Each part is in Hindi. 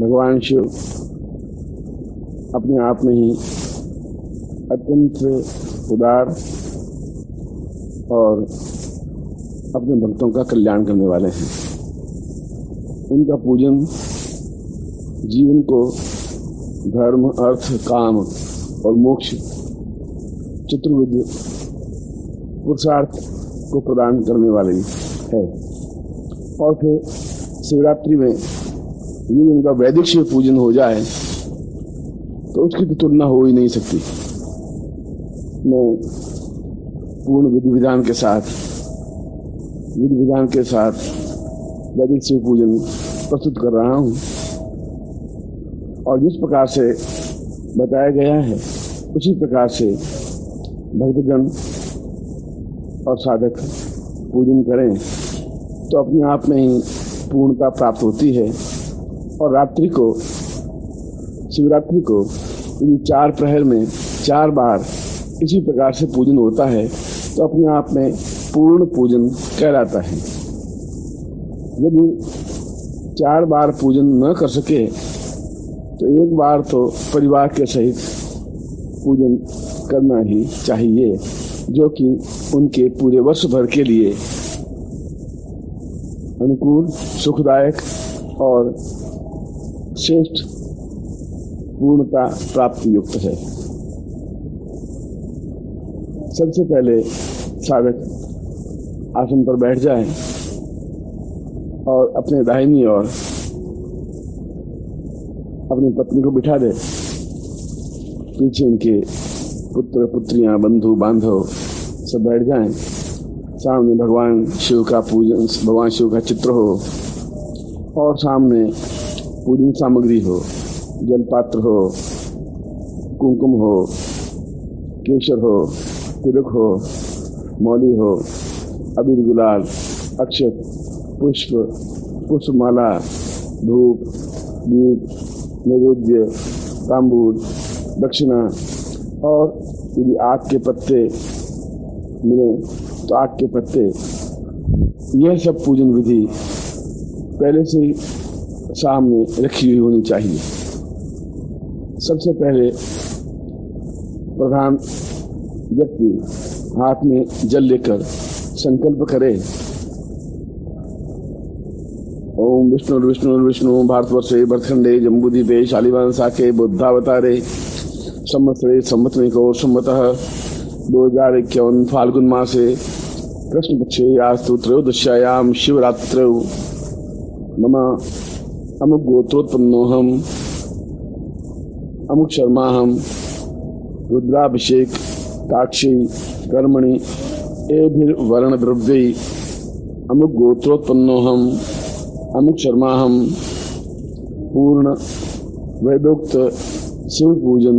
भगवान शिव अपने आप में ही अत्यंत उदार और अपने भक्तों का कल्याण करने वाले हैं। उनका पूजन जीवन को धर्म, अर्थ, काम और मोक्ष चतुर्विध पुरुषार्थ को प्रदान करने वाली है। और फिर शिवरात्रि में यदि उनका वैदिक शिव पूजन हो जाए तो उसकी तो तुलना हो ही नहीं सकती। मैं पूर्ण विधि विधान के साथ वैदिक शिव पूजन प्रस्तुत कर रहा हूँ और जिस प्रकार से बताया गया है उसी प्रकार से भक्तजन और साधक पूजन करें तो अपने आप में ही पूर्णता प्राप्त होती है। और शिवरात्रि को यदि 4 प्रहर में 4 बार इसी प्रकार से पूजन होता है तो अपने आप में पूर्ण पूजन कहलाता है। यदि 4 बार पूजन न कर सके तो 1 बार तो परिवार के सहित पूजन करना ही चाहिए, जो कि उनके पूरे वर्ष भर के लिए अनुकूल, सुखदायक और श्रेष्ठ पूर्णता प्राप्ति युक्त है। सबसे पहले साधक आसन पर बैठ जाए और अपने दाहिनी ओर अपनी पत्नी को बिठा दे। पीछे उनके पुत्र, पुत्रियां, बंधु, बांधव सब बैठ जाएं। सामने भगवान शिव का चित्र हो और सामने पूजन सामग्री हो, जलपात्र हो, कुमकुम हो, केसर हो, तिलक हो, मौली हो, अबीर, गुलाल, अक्षत, पुष्पमाला, धूप, दीप, नैवेद्य, तांबूल, दक्षिणा और यदि आग के पत्ते मिले तो आग के पत्ते। यह सब पूजन विधि पहले से ही सामने रखी हुई होनी चाहिए। सबसे पहले प्रधान व्यक्ति हाथ में जल लेकर संकल्प करे, ओम विष्णु भारतवर्षे भरतखंडे जम्बूद्वीपे शालिवाहन शाखे बुद्धावतारे संवत्सरिको संवतः 2051 फाल्गुन मासे कृष्ण पक्षे यास्तु त्रयोदश्यायाम शिवरात्रौ मम अमुक गोत्रोत्पन्नोऽहम् अमुक शर्माहम् रुद्राभिषेक ताक्षी कर्मणि एभिर्वर्ण द्रव्यै अमुक गोत्रोत्पन्नोऽहम् अमुक शर्माहम् पूर्ण वेदोक्त शिव पूजन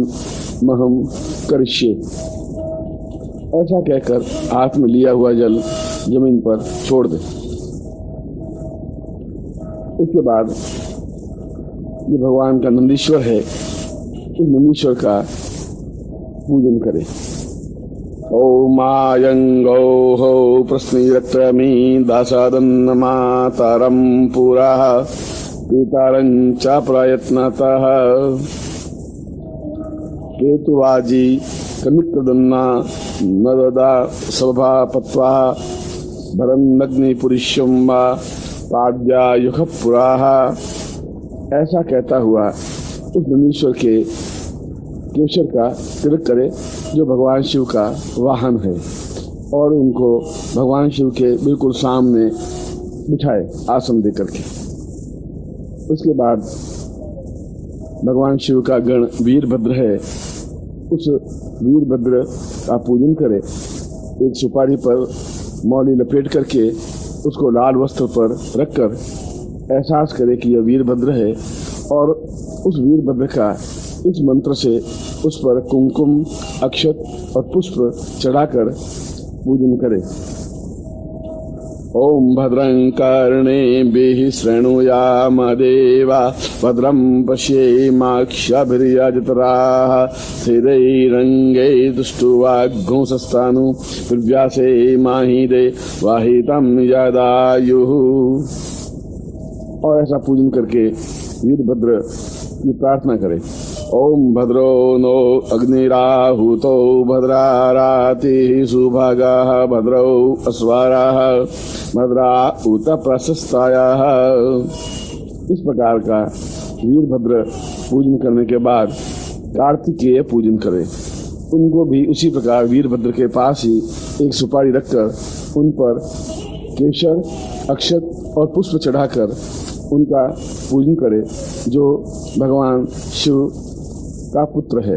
महम करिष्ये। ऐसा कहकर हाथ में लिया हुआ जल जमीन पर छोड़ दे। इसके बाद ये भगवान का नंदीश्वर है, उस नंदीश्वर का पूजन करे। ओम आयंगो प्रश्निरक्रमी दासादन्न मातरम पुरा पीतारं च प्रयत्नतः केतुवाजी कनिक्रदन्ना नददा सभापत्वा भरन्नग्नि पुरुषं वा पाद्यायुख पुराः। ऐसा कहता हुआ उस नंदीश्वर के केशर का तिलक करे जो भगवान शिव का वाहन है और उनको भगवान शिव के बिल्कुल सामने बिठाए आसन देकर के। उसके बाद भगवान शिव का गण वीरभद्र है, उस वीरभद्र का पूजन करे। एक सुपारी पर मौली लपेट करके उसको लाल वस्त्र पर रखकर एहसास करे कि यह वीरभद्र है और उस वीरभद्र का इस मंत्र से उस पर कुमकुम, अक्षत और पुष्प चढ़ाकर पूजन करे। ओम भद्रं कर्णेभिः शृणुयाम देवा भद्रं पश्येमाक्षभिर्यजत्राः स्थिरैरङ्गैः दुष्टुवाग्घोषस्थानु विव्यासे माहिदे वाहितं यदायुः। और ऐसा पूजन करके वीरभद्र की प्रार्थना करे। ओम भद्रो नो अग्निराहुतो भद्राराति सुभागाः भद्रौ अस्वाराः भद्रा उत प्रशस्तायाः। इस प्रकार का वीरभद्र पूजन करने के बाद कार्तिकेय पूजन करे। उनको भी उसी प्रकार वीरभद्र के पास ही एक सुपारी रखकर उन पर केशर, अक्षत और पुष्प चढ़ाकर उनका पूजन करे, जो भगवान शिव का पुत्र है।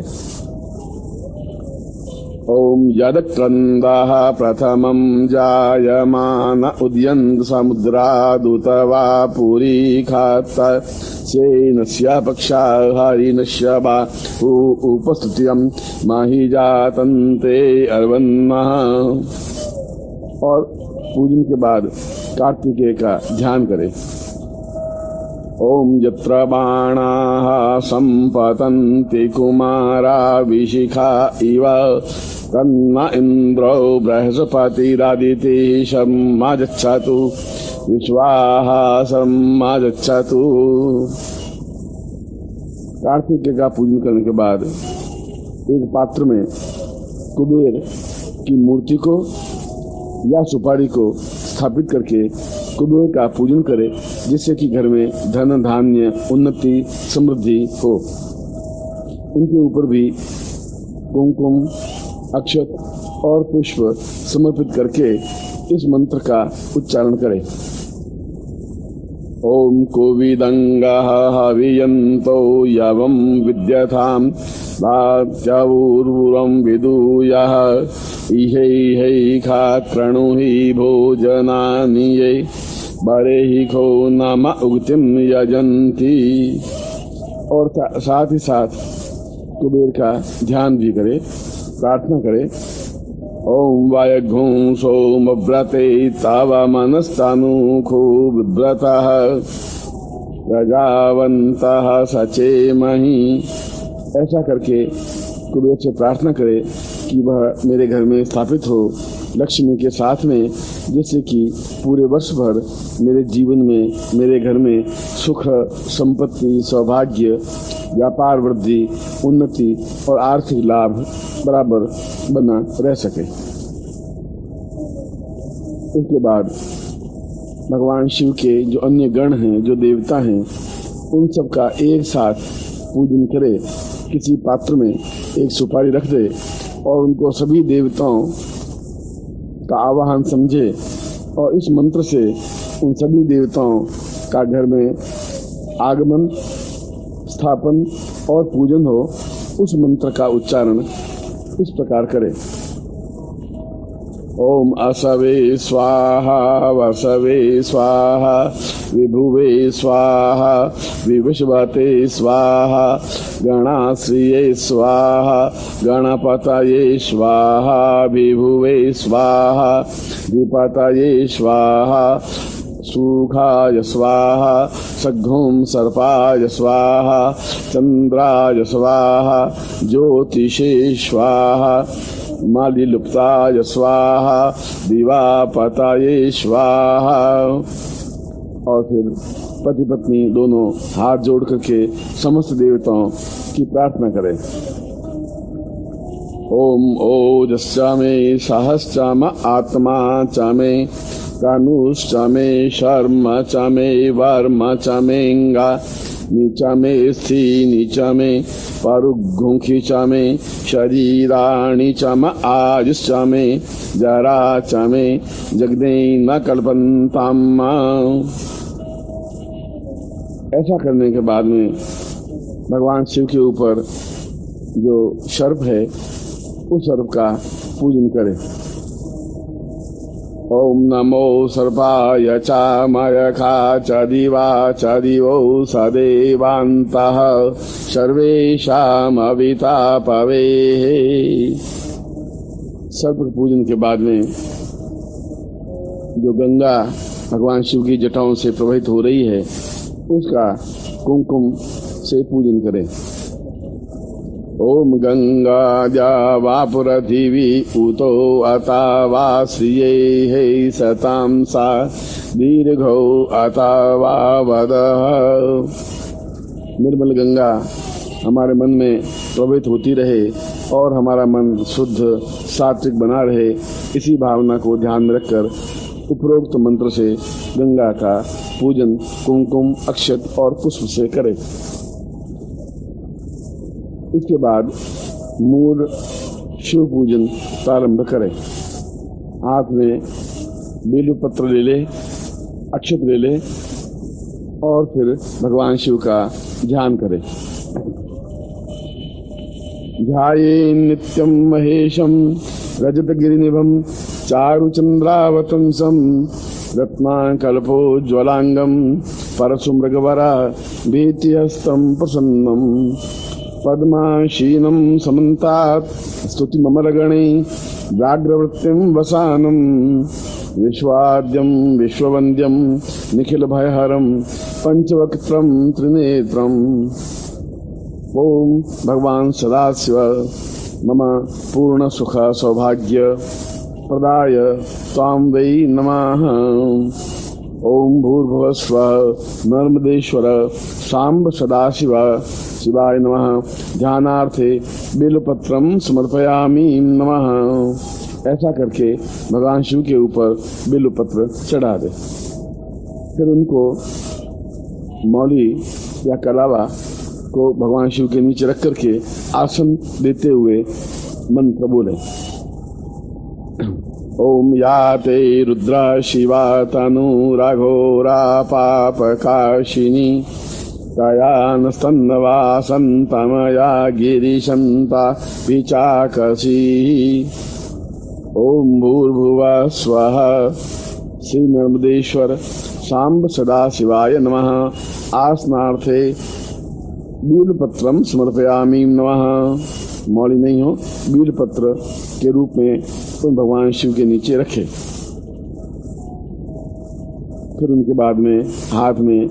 ओम यदक्रन्दाः प्रथमं जायमान उदयन् समुद्रादुत वा पुरीखात सेनस्य पक्षा हरिणस्य वा उपस्तुत्यं माहि जातन्ते अर्वन्नः। और पूजन के बाद कार्तिकेय का ध्यान करें। ओम यत्र बाणाः संपतन्ति कुमारा विशिखा इव तन्न इन्द्रो बृहस्पतिरादितिः सम्मागच्छतु विश्वाः सम्मागच्छतु। कार्तिकेय का पूजन करने के बाद एक पात्र में कुबेर की मूर्ति को या सुपारी को स्थापित करके कुबेर का पूजन करे, जिससे कि घर में धन धान्य उन्नति समृद्धि हो। उनके ऊपर भी कुमकुम, अक्षत और पुष्प समर्पित करके इस मंत्र का उच्चारण करें। ओम कोविदंगाः हवियन्तो यवं विद्यताम् भात्यावूर्वुरं विदूयः इहै खा कृणुहि भोजनानि ये बरेहि खो नाम उक्तिं यजन्ति। और साथ ही साथ कुबेर का ध्यान भी करे, प्रार्थना करे। ओम वायघुं सोमव्रते तव मनस्तानुखो विव्रतः प्रजावन्तः सचेमहि। ऐसा करके कुबेर से प्रार्थना करे कि वह मेरे घर में स्थापित हो लक्ष्मी के साथ में, जिससे कि पूरे वर्ष भर मेरे जीवन में, मेरे घर में सुख, संपत्ति, सौभाग्य, व्यापार वृद्धि, उन्नति और आर्थिक लाभ बराबर बना रह सके। इसके बाद भगवान शिव के जो अन्य गण हैं, जो देवता हैं, उन सब का एक साथ पूजन करे। किसी पात्र में एक सुपारी रख दे और उनको सभी देवताओं का आवाहन समझे और इस मंत्र से उन सभी देवताओं का घर में आगमन, स्थापन और पूजन हो। उस मंत्र का उच्चारण इस प्रकार करे। ओम असवे स्वाहा वसवे स्वाहा विभुवे स्वाहा विविश्वते स्वाहा गणाश्रिये स्वाहा गणपतये स्वाहा विभुवे स्वाहा विपतये स्वाहा सुखाय स्वाहा सघ्घों सर्पाय स्वाहा चंद्राय स्वाहा ज्योतिषे स्वाहा मालिलुप्ताय स्वाहा दिवापताये स्वाहा। और फिर पति पत्नी दोनों हाथ जोड़ करके समस्त देवताओं की प्रार्थना करें। ओम ओजस्चा मे सहस्चा म आत्मा च मे कानुश्च मे शर्म च मे वर्म च मेऽङ्गा नीच मे स्थि नीच मे परुग्घुंखि च मे शरीराणि च म आयुश्च मे जरा च मे जगदेन कल्पन्ताम्। ऐसा करने के बाद में भगवान शिव के ऊपर जो सर्प है, उस सर्प का पूजन करें। ओम नमो सर्पाय च मयखा च दिवा च दिवो सदेवान्तः सर्वेषाम् अवितापवे। सर्प पूजन के बाद में जो गंगा भगवान शिव की जटाओं से प्रवाहित हो रही है, उसका कुमकुम से पूजन करें। ओम गंगा जावापुरधिवी उतो अतावाश्रिये हे सतां सा दीर्घो अतावावदः। निर्मल गंगा हमारे मन में प्रवाहित होती रहे और हमारा मन शुद्ध सात्विक बना रहे, इसी भावना को ध्यान में रखकर उपरोक्त मंत्र से गंगा का पूजन कुमकुम, अक्षत और पुष्प से करें। इसके बाद मूल शिव पूजन प्रारंभ करें। हाथ में बेल पत्र ले ले, अक्षत ले ले और फिर भगवान शिव का ध्यान करें। ध्याये नित्यं महेशं रजतगिरिनिभं चारुचन्द्रावतंसं रत्नाकल्पोज्ज्वलांगं परशुमृगवरा भीतिहस्तं प्रसन्नं पद्माशीनं समन्तात् स्तुतिममलगणे व्याघ्रवृत्तिं वसानं विश्वाद्यं विश्ववन्द्यं निखिलभयहरं पंचवक्त्रं त्रिनेत्रम्। ओम भगवान सदाशिव मम पूर्ण सुख सौभाग्य प्रदाय त्वां वै नमः। ओम भूर्भुवस्वः नर्मदेश्वर सांब सदाशिव शिवाय नमः। ध्यानार्थे बेलपत्रं समर्पयामि नमः। ऐसा करके भगवान शिव के ऊपर बेलपत्र चढ़ा दे। फिर उनको मौली या कलावा को भगवान शिव के नीचे रख करके आसन देते हुए मंत्र बोले। ओम याते रुद्रा शिवा तनु राघोरा पाप काशिनी कायान स्तन्नवा संतमया गिरिशंता पिचाकसी। ओम भूर्भुवः स्वः श्री नर्मदेश्वर सांब सदाशिवाय नमः। आसनार्थे बीलपत्रम समर्पयामि नमः। मौली नहीं हो, बीलपत्र के रूप में तुम भगवान शिव के नीचे रखे। फिर उनके बाद में हाथ में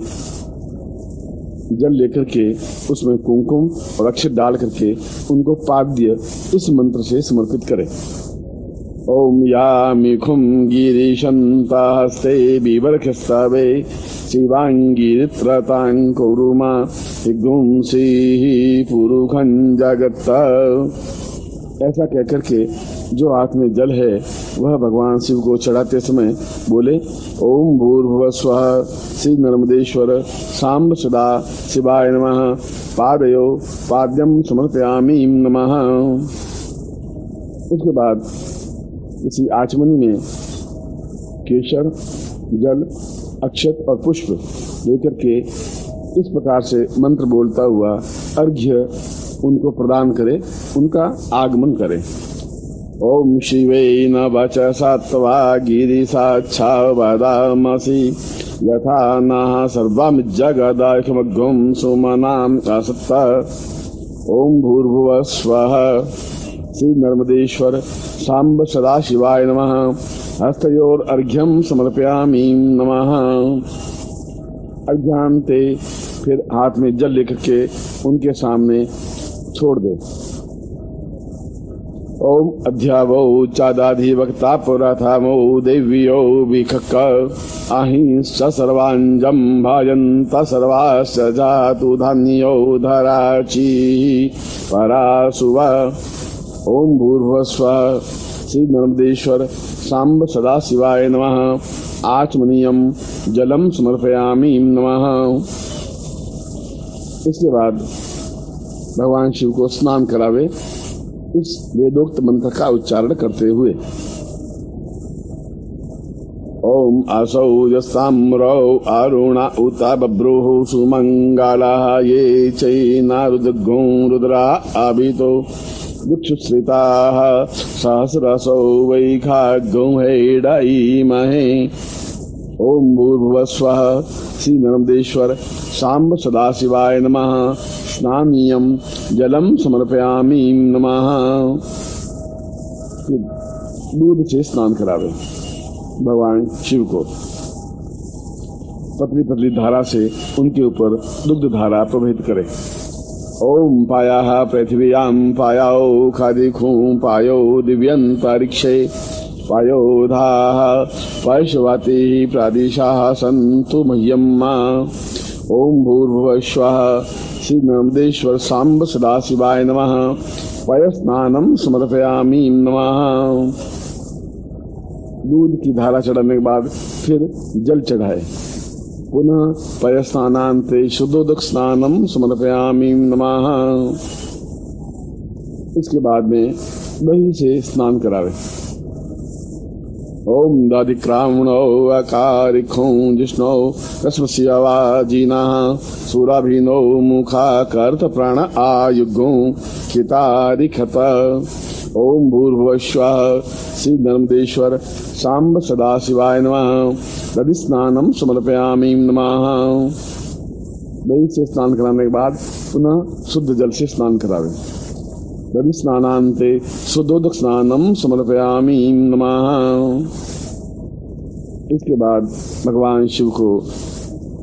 जल लेकर के उसमें कुमकुम और अक्षत डाल करके उनको पाद्य इस मंत्र से समर्पित करें। ओम यामिखुम गिरीशंता हस्ते बिबर्खस्तवे शिवांगीरित्रतांकुरुमा हिगुंसी पुरुखं जगत। ऐसा कहकर के जो हाथ में जल है वह भगवान शिव को चढ़ाते समय बोले ओम भूर्भुवः स्वः श्री नर्मदेश्वर सांब सदा शिवाय नमः। पादयो पाद्यम समर्पयामि नमः। उसके बाद इसी आचमनी में केशर, जल, अक्षत और पुष्प लेकर के इस प्रकार से मंत्र बोलता हुआ अर्घ्य उनको प्रदान करे, उनका आगमन करे। ओम शिवे न वच सत्वा गिरि साक्षा वदामसि यथा न सर्वम जगदाखमग्गुम सुमनाम असत्ता। ओम भूर्भुवः स्वः श्री नर्मदेश्वर सांब सदाशिवाय नमः। हस्तयोर अर्घ्यम समर्पयामि नमः। अर्घ्यांते फिर हाथ में जल लेकर के उनके सामने छोड़ दे। ओम अध्यावो चादाधिवक्ता पुरथमो देव्यो विखक अहिंस सर्वांजम भाजंत सर्वास जातु धान्यो धराची परासुवा। ओम भूर्भुवः स्वः श्री नर्मदेश्वर सांब सदाशिवाय नमः। आचमनीयम जलम समर्पयामि नमः। इसके बाद भगवान शिव को स्नान करावे इस वेदोक्त मंत्र का उच्चारण करते हुए। ओम असौ यस्ताम्रौ अरुणा उत बभ्रुः सुमंगलः ये चैनारुदग्गो रुद्रा अभितो दुक्षुश्रिताः सहस्रसौ वैखाग्गो हेडईमहे। ओम भूर्भुवः स्वः श्री नर्मदेश्वर सांब सदाशिवाय नमः। स्नानीयम जलम समर्पयामि नमः। दूध से स्नान करावे भगवान शिव को। पतली पतली धारा से उनके ऊपर दुग्ध धारा प्रवाहित करे। ओम पायाः पृथिव्यां पायाओ खादिखूं पायो दिव्यंतरिक्षे पायोधाः पार्श्ववाति प्रादिशाः सन्तु मह्यम्। ओम भूर्भुवः स्वः श्री नर्मदेश्वर सांब सदाशिवाय नमः। पयस्नानम समर्पयामि नमः। दूध की धारा चढ़ाने के बाद फिर जल चढ़ाए। पुनः पयस्नानान्ते शुद्धोदक स्नानम समर्पयामि नमः। इसके बाद में दही से स्नान करावे। ओम दादिक्रामणो अकारिखो जिष्णो रश्मस्यवाजिना सुराभिनो मुखाकर्त प्राण आयुगो खितारिखत। ओम भूर्भुवस्वः श्री नर्मदेश्वर सांब सदाशिवाय नमः। दधि स्नानम समर्पयामि नमः। दही से स्नान कराने के बाद पुनः शुद्ध जल से स्नान करावे। दधि स्नानान्ते शुद्धोदक स्नानम समर्पयामि नमः। इसके बाद भगवान शिव को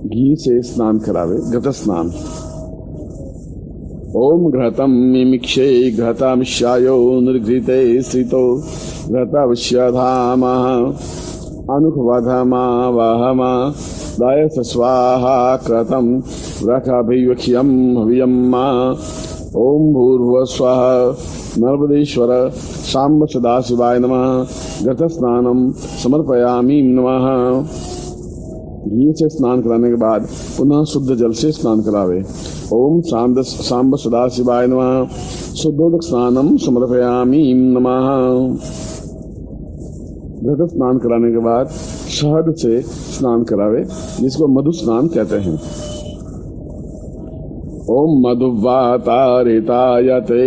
घी से स्नान करावे, घृत स्नान। ओम घृतम मिमिक्षे घृतमिष्यायो निर्घृते स्थितो घृतवश्यधामः अनुखवधमा वहमा दायस स्वाहा कृतं रखाभिवक्ष्यं हवियम्मा। ओम भूर्भुवस्वः नर्मदेश्वर सांब सदाशिवाय नमः। घृत स्नानम समर्पयामि नमः। घी से स्नान कराने के बाद पुनः शुद्ध जल से स्नान करावे। ओम सांब सदाशिवाय नमः। शुद्धोदक स्नानम समर्पयामि नमः। घृत स्नान कराने के बाद शहद से स्नान करावे, जिसको मधु स्नान कहते हैं। ओम मधुवातारितायते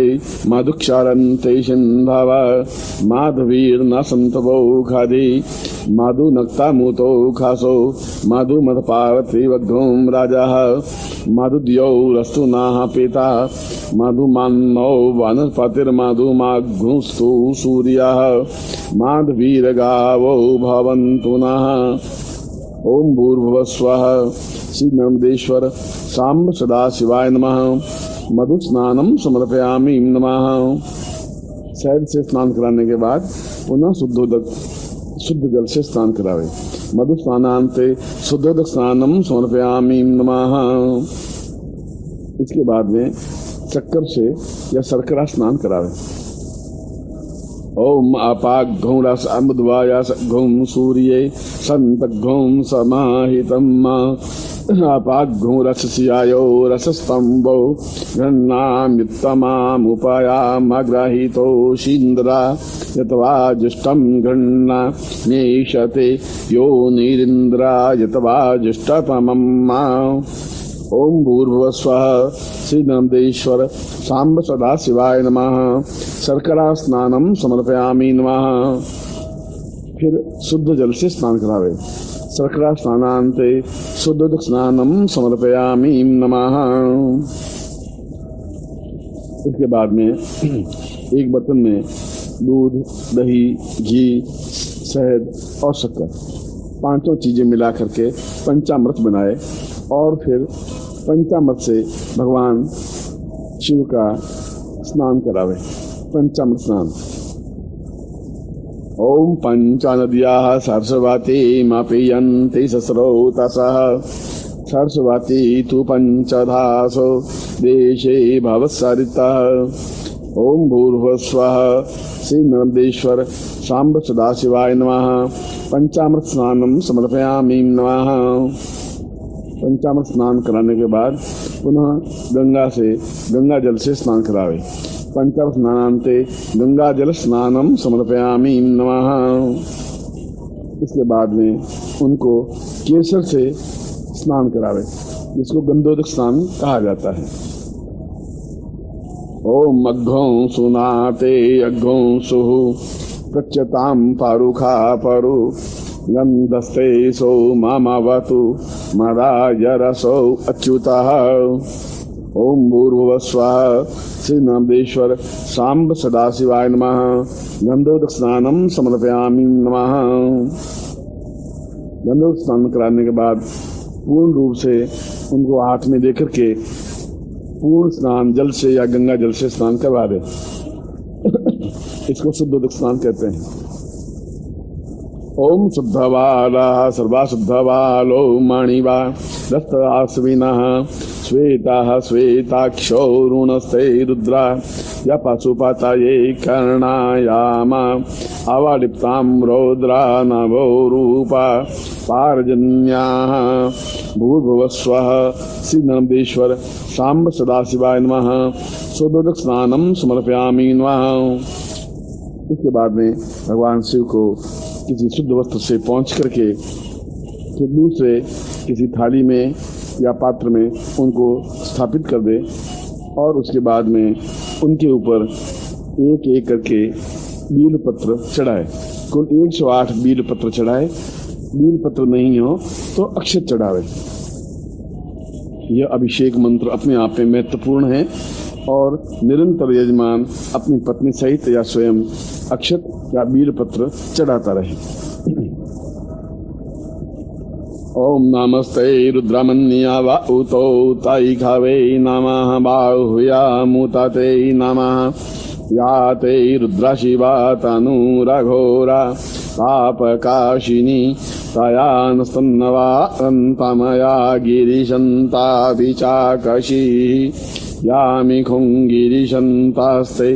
मधुक्षरन्ते सिन्धव माधवीर्न सन्तवो खादि मधुनक्तामुतो खासो मधुमथपार्थिवघ्नों राजः मधुद्यौ रस्तुनाः पिता मधुमान्नौ वनस्पतिर्मधुमाघ्नुस्तु सूर्यः माधवीरगावो भवन्तु नः। ओम भूर्भुवस्वः श्री नर्मदेश्वर सांब सदाशिवाय नमः। मधु स्नानम समर्पयामि नमः। शहद से स्नान कराने के बाद पुनः शुद्ध जल से स्नान करावे। मधु स्नानान्ते शुद्धोदक स्नानम समर्पयामि नमः। इसके बाद में चक्कर से या शर्करा स्नान करावे। ओम अपाघ्घं रस अमुद्वायासघ्घं सूर्ये सन्तघ्घं समाहितं अपाघ्घं रसस्यायो रसस्तंभो गृह्णाम्युत्तमामुपयामग्रहीतोषीन्द्रा यतवाजुष्टं गृह्णाम्येषते योनिरिन्द्रा यतवाजुष्टतमम्। ओम भूर्भुवस्वः श्री नर्मदेश्वर सांब सदाशिवाय नमः। शर्करा स्नानम समर्पयामि नमः। फिर शुद्ध जल से स्नान करावे। शर्करा स्नानान्ते शुद्धोदक स्नानम समर्पयामि नमः। इसके बाद में एक बर्तन में दूध, दही, घी, शहद और शक्कर, पांचों चीजें मिला करके पंचामृत बनाए और फिर पंचामृत से भगवान शिव का स्नान करावे। पंचामृत स्नान। ओम पंचानद्याः सरस्वतीमपीयन्ति सस्रोतसः सरस्वती तु पंचधासो देशे भवत्सरितः। ओम भूर्भुवस्वः श्री नर्मदेश्वर सांब सदाशिवाय नमः। पंचामृत स्नानम समर्पयामि नमः। पंचामृत स्नान कराने के बाद पुनः गंगा जल से स्नान करावे। पंचामृत स्नानान्ते गंगा जल स्नानम समर्पयामि नमः। इसके बाद में उनको केसर से स्नान करावे, जिसको गंधोदक स्नान कहा जाता है। ओम अघ्घों सुनाते अघ्घों सुः प्रच्यतां पारुखा परु गंधस्ते सो मामावतु मदाय रसो अच्युतः। ओम भूर्भुवस्वः श्री नर्मदेश्वर सांब सदाशिवाय नमः। गंधोदक स्नानम समर्पयामि नमः। गंधोदक स्नान कराने के बाद पूर्ण रूप से उनको हाथ में देकर के पूर्ण स्नान जल से या गंगा जल से स्नान करवा दे। इसको शुद्धोदक स्नान कहते हैं। ओम शुद्धवाला सर्वा शुद्धवालो मणिवा दत्ताश्विनः श्वेता श्वेताक्षौरुणस्ते रुद्रा या पाशुपाता ये कर्णायामा अवालिप्तां रौद्रा नभो रूपा पारजन्याः भूर्भुवस्वः श्री नर्मदेश्वर सांब सदाशिवाय नमः स्वदोदक स्नानम समर्पयामि नमः। इसके बाद में भगवान शिव को किसी शुद्ध वस्त्र से पहुँच करके फिर दूसरे किसी थाली में या पात्र में उनको स्थापित कर दे और उसके बाद में उनके ऊपर एक एक करके बील पत्र चढ़ाए। कुल 108 बील पत्र चढ़ाए। बील पत्र नहीं हो तो अक्षत चढ़ावे। यह अभिषेक मंत्र अपने आप में महत्वपूर्ण है और निरंतर यजमान अपनी पत्नी सहित या स्वयं अक्षत या बील पत्र चढ़ाता रहे। ओम नमस्ते रुद्रमन्या वाउतो ताई खावे नमः बाहुयामुताते नमः याते रुद्रा शिवा तनुरघोरा पापकाशिनी तयानस्तन्नवा अन्तमया गिरिशन्ता विचाकशी यामिखुं गिरिशन्तास्ते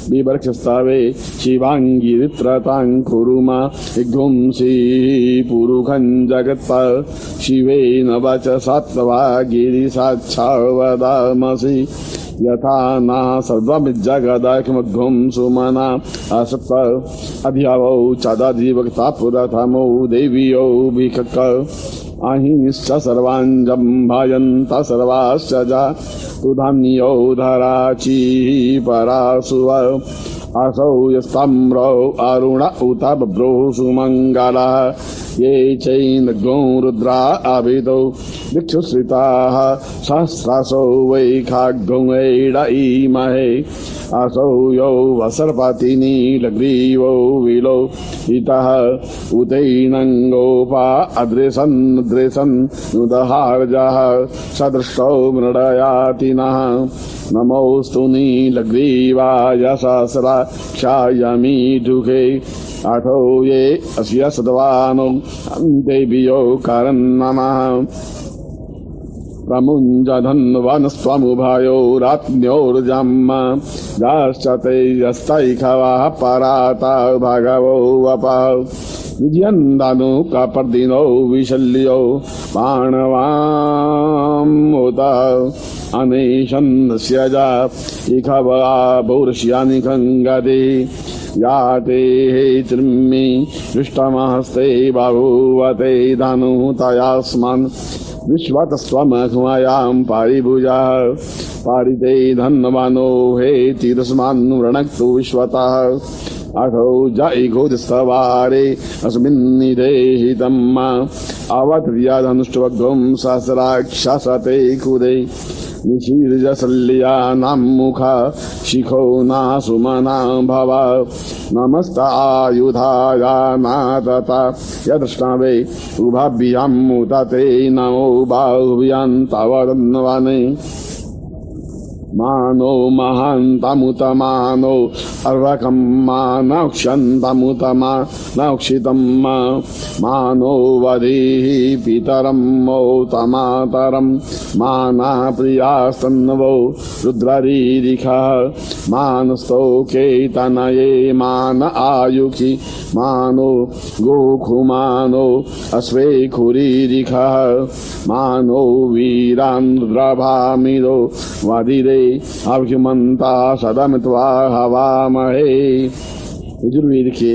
विवर्क्षस्तावे शिवाङ्गिरित्रतां कुरुमा विघुंसी पुरुखं जगत्पा शिवेन वचसा तवा गिरिसाक्षा वदामसि यथा ना सर्वमिज्जगदाख्यमघ्वं सुमना असप्त अध्यावौ चादाधिवक्ता पुरथमौ देवीयौ भिखक् अहिंश्च सर्वाञ्जं भायन्ता सर्वाश्च जा तुधान्यो धराची परासुव असौ यस्ताम्रौ अरुण उत बभ्रो सुमङ्गला ये चैनग्नो रुद्रा आविदौ दिक्षुश्रिताः सहस्रासौ वै खाग्गौ वैडईमहे असौ यौ वसर्पति लग्रीवौ विलौ इतः उतैनङ्गोपा अद्रेसन् नुदहार्जः सदृष्टौ मृडयातिनः नमोऽस्तु नीलग्रीवाय सहस्राक्षायमीढुके अठो ये अस्य सद्वानो देवीयो करन्नमः प्रमुञ्जधन्वनस्त्वमुभयो रात्न्योर्जम् जाश्चते यस्तैखवः पराता भगवो वपः विजयन्दानु कापर्दिनो विशल्यो बाणवामुत अनेशन्नस्य जा इखवा पौरुष्यानि खङ्गते याते त्रिम्मि दृष्टमहस्ते बाहुवते धनुतयास्मान् विश्वतस्त्वमघ्मयां पारिभुजः पारिते धन्वनो हेति तस्मान् वृणक्तु विश्वतः अठौ जैघोदिस्तवारे अस्मिन्निदेहितम् अवत्र्यधनुष्टवग्रं सहस्राक्षसते कुदे निशीर्जशल्यानां मुखा शिखो नासुमना भव नमस्तायुधाया नातता यदृष्टावे उभाभ्यां मुदते नमो बाहुभ्यां तावदन्वाने मानो महान्तमुतमानो अर्वकं मानक्षन्तमुतमानक्षितं मानो वधीः पितरं मौतमातरं माना प्रियास्तन्वो रुद्ररीरिखः मानस्तोके तनये मान आयुखि मानो गोखुमानो अश्वेखुरीरिखः मानो वीरान् रुद्रभामिरो वदिरे अभिमंता सदमित्वा हवामहे। यजुर्वेद के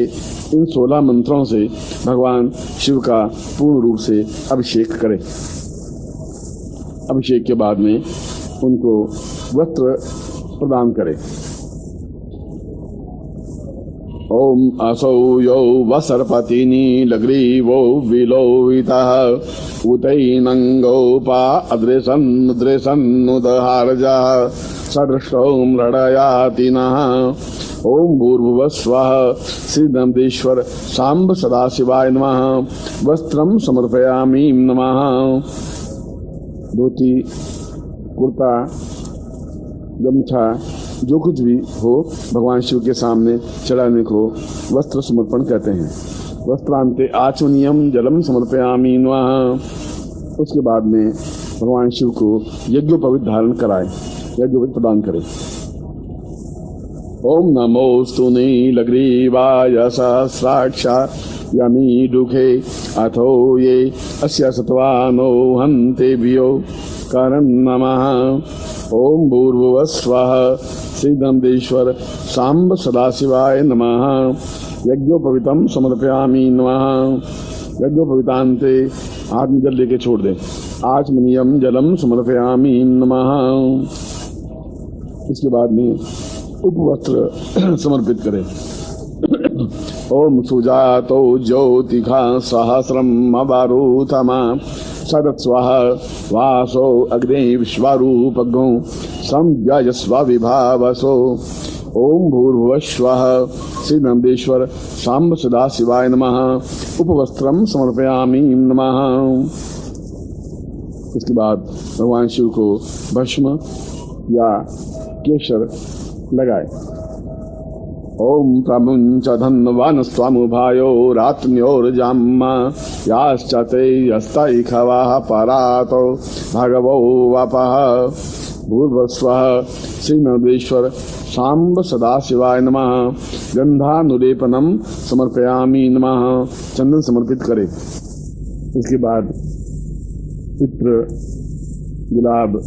इन 16 मंत्रों से भगवान शिव का पूर्ण रूप से अभिषेक करें। अभिषेक के बाद में उनको वस्त्र प्रदान करें। ओम असौ यौ वसर्पति नीलग्रीवो विलोहितः उतैनङ्गोपा अद्रेसन्नुदहार्जः सदृष्टौ मृडयातिनः। ओम भूर्भुवस्वः श्री नर्मदेश्वर सांब सदाशिवाय नमः। वस्त्रं समर्पयामि नमः। धोती, कुर्ता, गमछा जो कुछ भी हो भगवान शिव के सामने चढ़ाने को वस्त्र समर्पण कहते हैं। वस्त्रांते आचमनीयम जलम समर्पयामि नमः। उसके बाद में भगवान शिव को यज्ञोपवीत धारण कराए, यज्ञोपवीत प्रदान करे। ओम नमोस्तु नीलग्रीवाय सहस्राक्षा यमी दुखे अथो ये अस्य सत्वानो हन्तेभ्यो करं नमः। ओम भूर्भुवस्वः श्रीदम्बेश्वर सांब सदाशिवाय नमः। यज्ञोपवीतम समर्पयामि नमः। यज्ञोपवीतान्ते आत्म जल लेके छोड़ दे। आचमनीयम जलम समर्पयामि नमः। इसके बाद में उपवस्त्र समर्पित करें। ओम सुजातो ज्योतिखा सहस्रम अवरुथमा सदस्वाहा वासो अग्नि विश्वरूपज्ञो संजयस्व विभावसो। ओम भूर्भुवस्वः श्रीनंदेश्वर सांब सदाशिवाय नमः। उपवस्त्रम समर्पयामि नमः। इसके बाद भगवान शिव को भस्म या केशर लगाए। ओम प्रमुंच धन्वान स्वामुभायो रात्न्योर्जाम्मा याश्चते यस्tai खवाः परातो भगवो वापः। भूर्भुवस्वः श्रीनंदेश्वर सांब सदाशिवाय नमः। गंधानुलेपनम समर्पयामि नमः। चंदन समर्पित करे। इसके बाद इत्र, गुलाब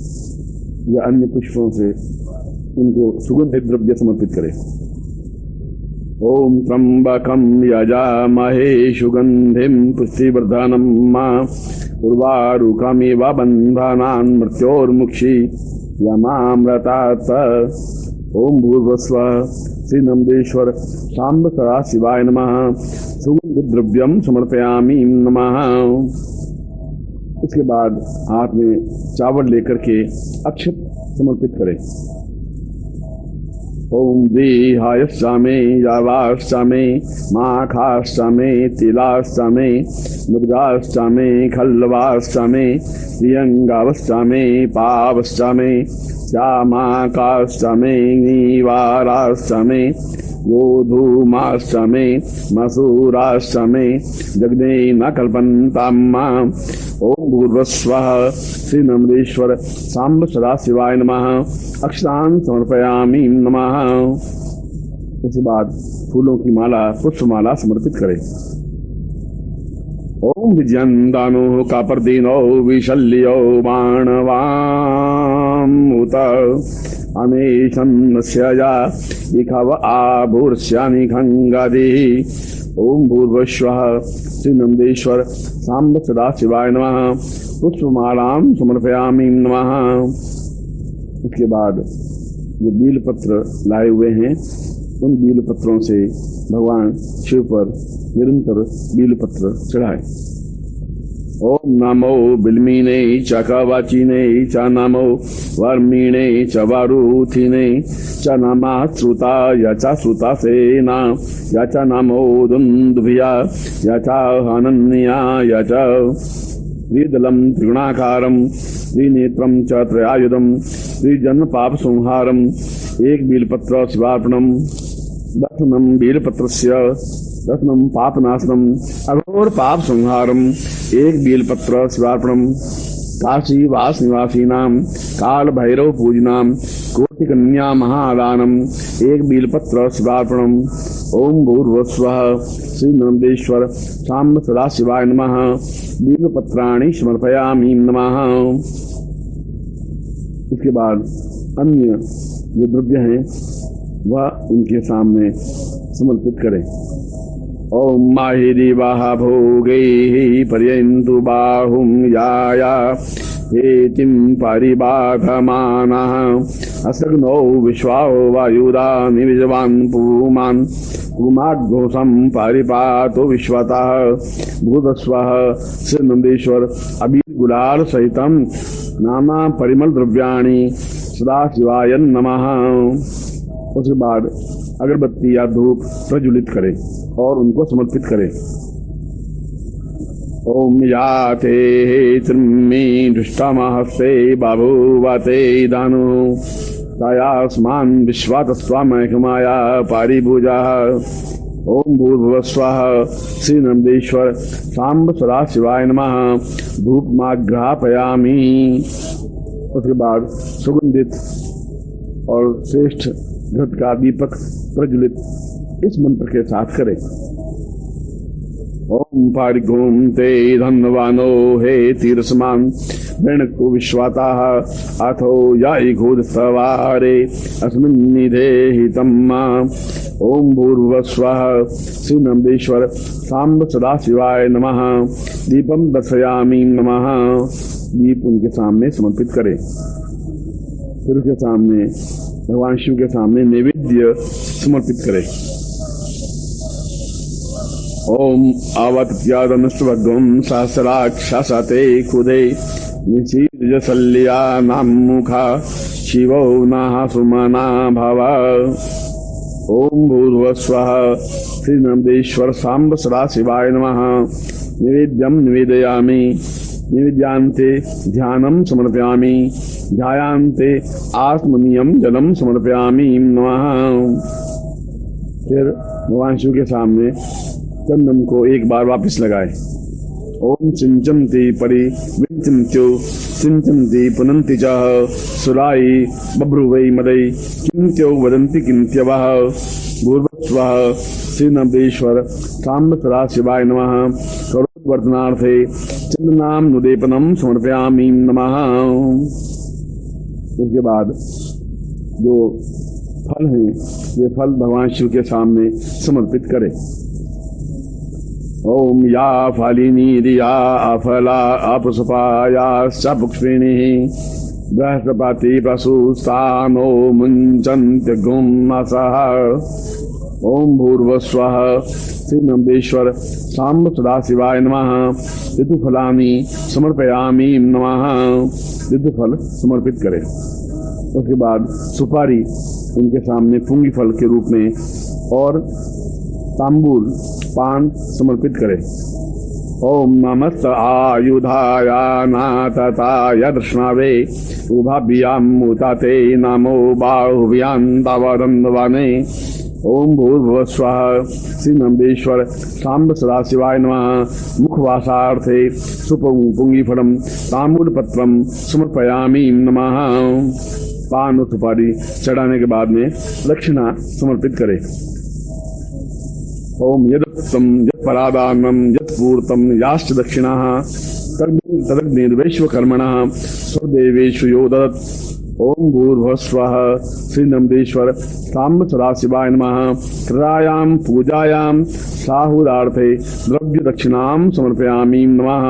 या अन्य पुष्पों से उनको सुगंधित द्रव्य समर्पित करे। ओम त्र्यंबकं यजामहे सुगंधिं पुष्टिवर्धनं मा उर्वारुकमिव बन्धनान् मृत्योर्मुक्षी यमामृतात्। ओम भूर्भुवस्वः श्रीनंदेश्वर सांब सदाशिवाय नमः। सुगंधित द्रव्यम समर्पयामि नमः। उसके बाद हाथ में चावल लेकर के अक्षत समर्पित करें। ओम देहायश्चामे यावाश्चामे माखाश्चामे तिलाश्चामे मुद्गाश्चामे खल्वाश्चामे प्रियंगावश्चामे पावश्चामे श्यामाकाश्चामे नीवाराश्चामे गोधूमाश्चामे मसूराश्चामे जगने न कल्पन्ताम्मा। ओम भूर्भुवस्वः श्रीनंदेश्वर सांब सदाशिवाय नमः। अक्षतान् समर्पयामि नमः। उसके बाद फूलों की माला, पुष्पमाला समर्पित करें। ओम विजयन्दानो कापर्दीनो विशल्यो बाणवामुत अमेशन्नस्यजा इखव आभूर्ष्यानि खंगादि। ओम भूर्भुवस्वः श्रीनंदेश्वर सांब सदाशिवाय नमः। पुष्पमालां समर्पयामि नमः। उसके बाद जो बीलपत्र लाए हुए हैं उन बीलपत्रों से भगवान शिव पर निरंतर बीलपत्र चढ़ाए। ओम नमो बिल्मीने च कवचिने च नमो वर्मीणे च वरूथिने च नमः श्रुताय च श्रुतसेना य च नमो दुन्दुभ्याय य च हनन्याय च। त्रिदलं त्रिगुणाकारं त्रिनेत्रं च त्रयायुधं त्रिजन्म पाप संहारम्। एक बीलपत्र शिवार्पणम्। दशनम बीलपत्रस्य दशनम पापनाशनम् अघोर पाप संहारम्। एक बीलपत्र शिवार्पणम्। काशी वास निवासीनां काल भैरव पूजनां कोटि कन्या महादानम्। एक बीलपत्र शिवार्पणम्। ओम भूर्भुवस्वः श्रीनंदेश्वर सांब सदाशिवाय नमः। बीलपत्राणि समर्पयामि नमः। इसके बाद अन्य जो द्रव्य हैं वह उनके सामने समर्पित करें। ओम माहिरीवाह भोगैः पर्यन्तु बाहुं याया हेतिं परिबाधमानः असग्नौ विश्वाहो वायुदा निविजवान् पुमान् पुमाघोषं परिपातो विश्वतः। भूर्भुवस्वः श्रीनंदेश्वर अबीर गुलाल सहितं नाना परिमल द्रव्याणि सदाशिवाय नमः। उसके बाद अगरबत्ती या धूप प्रज्वलित करें और उनको समर्पित करें। ओम याते त्रिमी दुष्टमहस्ते बभूवते दानु तयास्मान् विश्वातस्त्वमैकमाया पारिभुजः। ओम भूर्भुवः स्वः श्री नंदेश्वर सांब सदाशिवाय नमः। धूपमाग्रापयामि। उसके बाद सुगंधित और श्रेष्ठ घृत का दीपक प्रज्वलित इस मंत्र के साथ करें। ओम पारिघूम ते धन्वानो हे तीरसमान वृणक्तु विश्वाताः अथो याई घोद सवारे अस्मिन् निधेहि तम्मा। ओम भूर्भुवः स्वः श्री नंदेश्वर सांब सदाशिवाय नमः। दीपम दर्शयामि नमः। दीप उनके सामने समर्पित करें। फिर उसके सामने भगवान शिव के सामने नैवेद्य समर्पित करें। ओम आवत्यादनुष्वगम सहस्राक्षसते खुदे निशीर्जसल्या नामुखा शिवो नाह सुमना भव। ओम भूर्भुवः स्वः श्री नंदेश्वर सांब सदाशिवाय नमः। निवेद्यम निवेदयामि। निवेद्यांते ध्यानम समर्पयामि। ध्यायांते आत्मनियम जलम समर्पयामि नमः। फिर भगवान शिव के सामने चंदन को एक बार वापस लगाए। ओम सिंचन्ति परि विंचन्त्यो सिंचन्ति पुनन्ति च सुराई बभ्रुवै मदै किन्त्यो वदन्ति किन्त्यवः। भूर्भुवः स्वः श्री नंदेश्वर सांब सदाशिवाय नमः। करोद्वर्धनार्थे चंदनाम नुदेपनम समर्पयामि नमः। उसके बाद जो फल हैं ये फल भगवान शिव के सामने समर्पित करें। ओम या फलिनी रिया अफला अपुष्पायाश्च पुष्पिणीः बृहस्पति प्रसूस्तानो मुञ्चन्त्यगुम्नसः। ओम भूर्भुवः स्वः श्री नंदेश्वर सांब सदाशिवाय नमः। ऋतुफलानि समर्पयामि नमः। ऋतुफल समर्पित करें। उसके बाद सुपारी उनके सामने पुंगी फल के रूप में और तांबूल पान समर्पित करें। ओम नमस्त आयुधाय नाथताय दृष्णावे उभाभ्यां मुताते नमो बाहुभ्यां तवदन्वाने। ओम भूर्भुवः स्वः श्री नंदेश्वर सांब सदाशिवाय नमः। मुखवासार्थे सुपुंगी फलम तांबूल पत्रम समर्पयामि नमः। पान और सुपारी चढ़ाने के बाद में दक्षिणा समर्पित करें। ओम यदुक्तम यत्परादानम यत्पूर्तम याश्च दक्षिणाः तदग्निर्वैश्वकर्मणः स्वदेवेषु यो ददत्। ओम भूर्भुवः स्वः श्री नंदेश्वर सांब सदाशिवाय नमः। क्रियायां पूजायां साहुरार्थे द्रव्य दक्षिणां समर्पयामि नमः।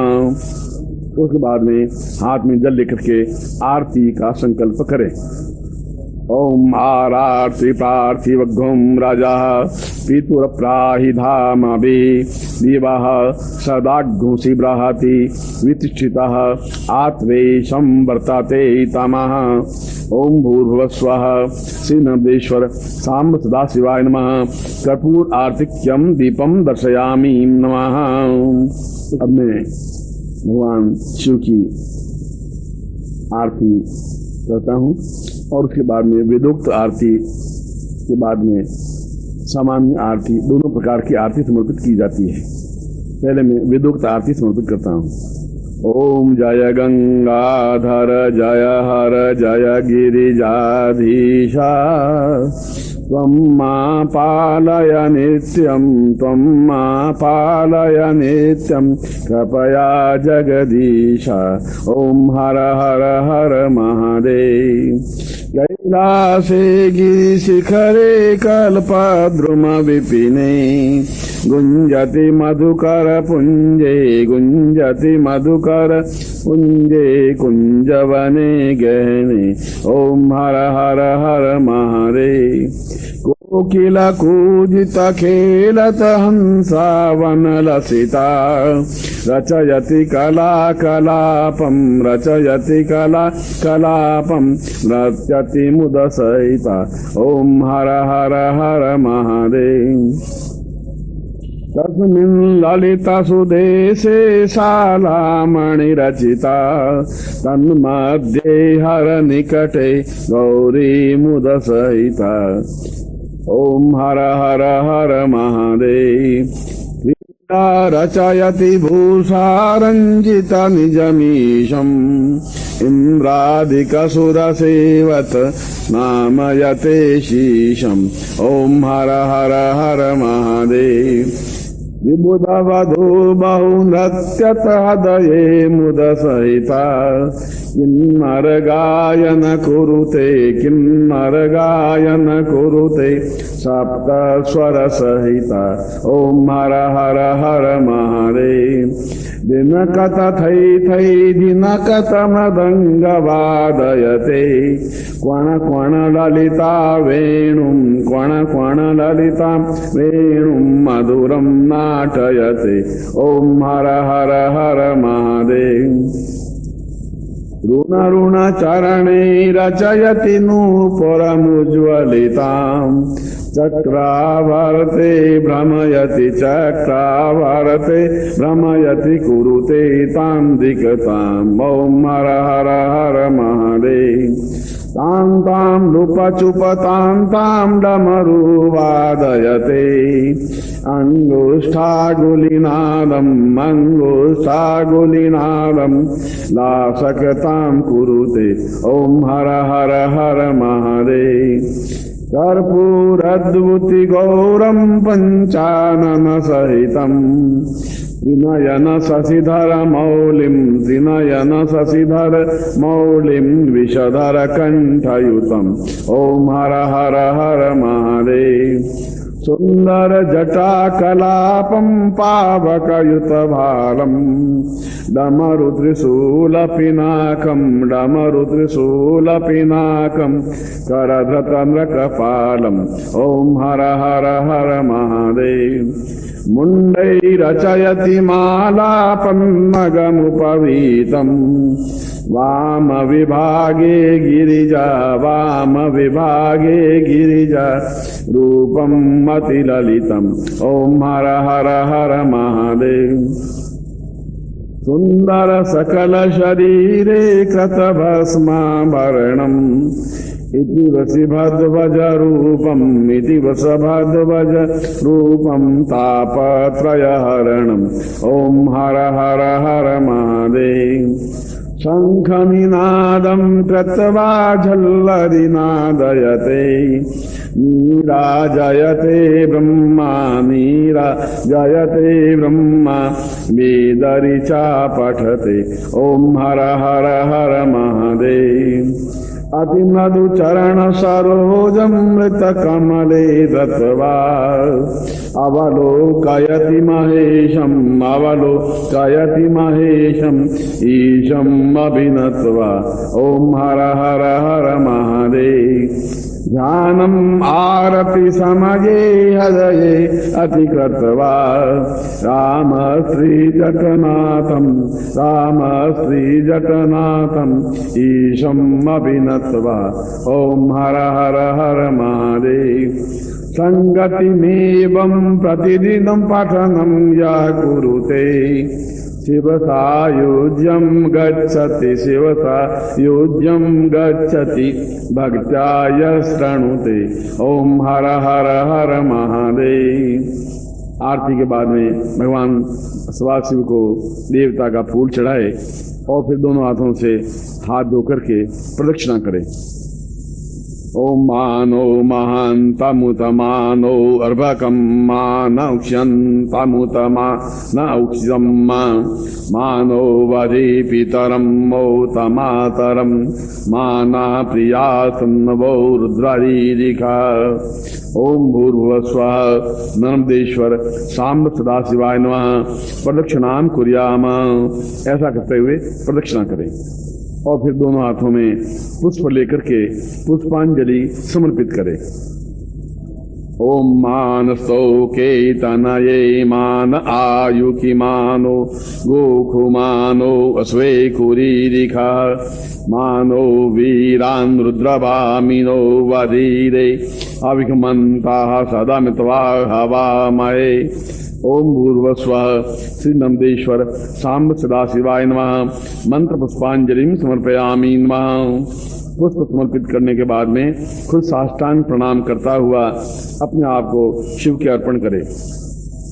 उसके बाद में हाथ में जल लेकर के आरती का संकल्प करें। ओम आरार्ति पार्थिवघ्नं राजा पितुरप्राहि धामाभि देवाः सदाघ्नुषि बृहति वितिष्ठितः आत्वेशं वर्तते तमः। ओम भूर्भुवः स्वः श्री नंदेश्वर सांब सदाशिवाय नमः। कर्पूर आर्तिक्यम दीपम दर्शयामि नमः। अब मैं भगवान शिव की आरती करता हूँ और उसके बाद में वेदोक्त आरती के बाद में सामान्य आरती, दोनों प्रकार की आरती समर्पित की जाती है। पहले मैं वेदोक्त आरती समर्पित करता हूँ। ओम जय गंगाधर जय हर जय गिरिजाधीशा त्वं मां पालय नित्यं त्वं मां पालय नित्यं कृपया जगदीश। ओम हर हर हर महादेव। कैलासे गिरिशिखरे कल्पद्रुम विपिने गुंजति मधुकर पुंजे गुंजति मधुकर पुंजे कुंजवने गहने। ओम हर हर हर महादेव। कोकिल कूजित खेलत हंसा वनलसिता रचयति कला कलापम रचयति कला कलापम नृत्यति मुदसहिता। ओम हर हर हर महादेव। तस्मिन् ललिता सुदेशे शालामणि रचिता तन्मध्ये हर निकटे गौरी मुदसहिता। ओम हर हर हर महादेव। रचयति भूषा रंजित निजमीशम् इन्द्रादिकसुरसेवत नामयते शीशम्। ओम हर हर हर महादेव। विबुधवधू बहुनृत्यत हृदये मुदसहिता किन्नर गायन कुरुते किन्नर गायन कुरुते सप्त स्वर सहिता। ओम हर हर हर महादेव। दिनकत थै थै दिनकत मृदंग वादयते क्वण क्वण ललिता वेणुं क्वण क्वण ललिता वेणुं मधुरं नाटयते। ओम हर हर हर महादेव। ऋण ऋण चरणे रचयति नूपुरमुज्ज्वलिताम् चक्रावर्ते भ्रमयति चक्रावर्ते भ्रमयति कुरुते तां दिक्ताम्। ओम हर हर हर महादेव। तां तां लुपचुप तां तां डमरू वादयते अंगुष्ठागुलिनादम् अंगुष्ठागुलिनादम् लासकतां कुरुते। ओम हर हर हर महादेव। कर्पूरद्युति गौरं पंचानन सहितम् त्रिनयन शशिधर मौलिं त्रिनयन शशिधर मौलिं विषधर कंठयुतम्। ओम हर हर हर महादेव। सुंदर जटा कलापं पावकयुत भालम् डमरु त्रिशूल पिनाकं डमरु त्रिशूल पिनाकं करधृतन्द्र कपालम्। ओम हर हर हर महादेव। मुंडै रचयति मालापन्नगमुपवीतम् वाम विभागे गिरिजा वाम विभागे गिरिजा रूपं मतिललितम्। ओम हर हर हर महादेव। सुंदर सकल शरीरे कृतभस्माभरणम् इति वसिभद्वज रूपम् इति वसभद्वज रूपम् तापत्रयहरणम्। ओम हर हर हर महादेव। शंखनिनादं कृत्वा झल्लरिनादयते नीराजयते ब्रह्मा नीराजयते ब्रह्मा वेदऋचा पठते। ओम हर हर हर महादेव। अतिमधु चरण सरोजमृत कमले दत्वा अवलोकयति महेशम् अवलोकयति महेशम् ईशम् अभिनत्वा। ओम हर हर हर महादेव। ध्यानम् आरति समये हृदये अतिकृत्वा राम श्री जगन्नाथम् ईशम् अभिनत्वा। ओम हर हर हर महादेव। संगतिमेवं प्रतिदिनं पठनं यः कुरुते शिवसायुज्यं गच्छति शिवसायुज्यं गच्छति भक्त्या यः शृणुते। ओम हर हर हर महादेव। आरती के बाद में भगवान सदाशिव को देवता का फूल चढ़ाए और फिर दोनों हाथों से हाथ धो करके प्रदक्षिणा करें। ओम मानो महान्तमुतमानो अर्भकं मानौक्ष्यन्तमुतमा न औक्ष्यं मानो वधि पितरं मौतमातरं माना प्रियासन्नवो रुद्रारीरिका। ओम भूर्भुवस्वः नर्मदेश्वर सांब सदाशिवाय नमः प्रदक्षिणां कुर्याम। ऐसा करते हुए प्रदक्षिणा करें और फिर दोनों हाथों में पुष्प लेकर के पुष्पांजलि समर्पित करें। ओम मानसो केतनये मान आयुकि मानो गोखुमानो अश्वेकुरीरिखा मानो वीरान् रुद्रभामिनो वधीरे अविघ्मन्ताः सदा मित्वा हवामहे। ओम भूर्भुवस्वः श्री नंदेश्वर सांब सदाशिवाय नमः। मंत्र पुष्पांजलिं समर्पयामि नमः। पुष्प समर्पित करने के बाद में खुद साष्टांग प्रणाम करता हुआ अपने आप को शिव के अर्पण करे।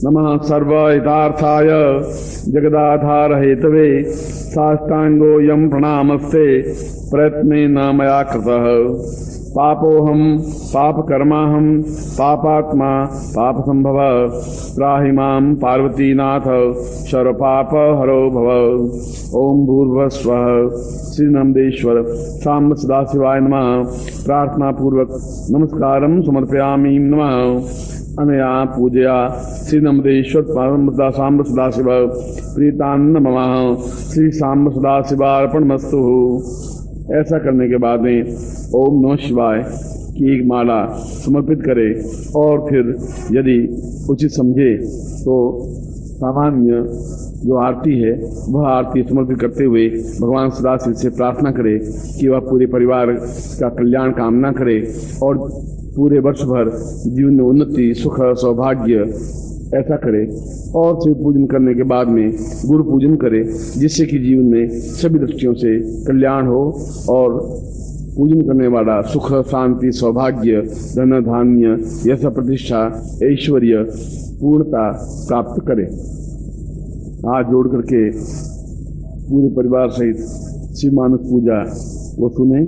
नमः सर्वहितार्थाय जगदाधार हेतवे साष्टांगो यम प्रणामस्ते प्रयत्नेन मया कृतः। पापोहम पापकर्माहम पापात्मा पाप संभव त्राहि मां पार्वतीनाथ सर्वपाप हरो भव। ओम भूर्भुवस्वः श्री नंदेश्वर साम्ब सदाशिवाय नमः। प्रार्थना पूर्वक नमस्कारं समर्पयामि। नमः अनया पूजया श्री नमदेश्वर साम्ब सदाशिव प्रीतान्न मम श्री साम्ब सदाशिवार्पणमस्तु। ऐसा करने के बाद में ओम नमः शिवाय की एक माला समर्पित करे और फिर यदि उचित समझे तो सामान्य जो आरती है वह आरती समर्पित करते हुए भगवान सदाशिव से प्रार्थना करे कि वह पूरे परिवार का कल्याण कामना करे और पूरे वर्ष भर जीवन में उन्नति सुख सौभाग्य ऐसा करे। और शिव पूजन करने के बाद में गुरु पूजन करे जिससे कि जीवन में सभी दृष्टियों से कल्याण हो और पूजन करने वाला सुख शांति सौभाग्य धन धान्य यश प्रतिष्ठा ऐश्वर्य पूर्णता प्राप्त करे। हाथ जोड़ करके पूरे परिवार सहित शिव मानस पूजा वो सुने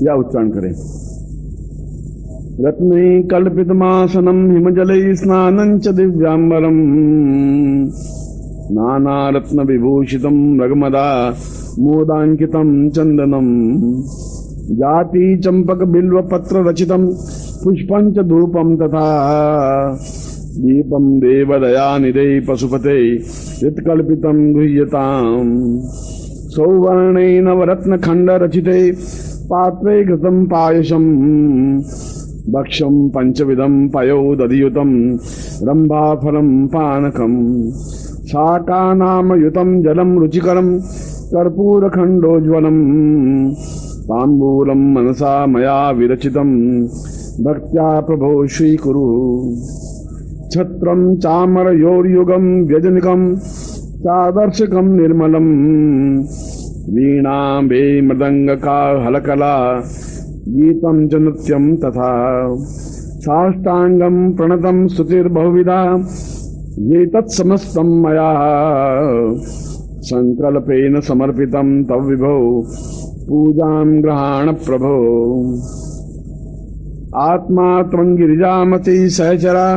या उच्चारण करें। रत्नै कल्पितमासनं हिमजलै स्नानं च दिव्याम्बरं नानारत्नविभूषितं मृगमदा मोदाङ्कितं चन्दनं जाति चंपक बिल्वपत्र रचितं पुष्पं च धूपं तथा दीपं देवदयानिधे पशुपते यत्कल्पितं गृह्यताम्। सौवर्णेन नवरत्नखण्डरचिते पात्रे घृतं पायसम् भक्ष्यं पंचविधं पयोदधियुतं रम्भाफलं पानकं शाकानामयुतं जलं रुचिकरं कर्पूरखण्डोज्ज्वलं ताम्बूलं मनसा मया विरचितं भक्त्या प्रभो स्वीकुरु। छत्रं चामरयोर्युगं व्यजनिकं चादर्शकं निर्मलं वीणा भे मृदंगका हलकला गीतं च नृत्यं तथा साष्टांगं प्रणतं स्तुतिर्बहुविधा ये तत्समस्तं मया संकल्पेन समर्पितं तव विभो पूजां गृहाण प्रभो। आत्मा त्वं गिरिजामति सहचरा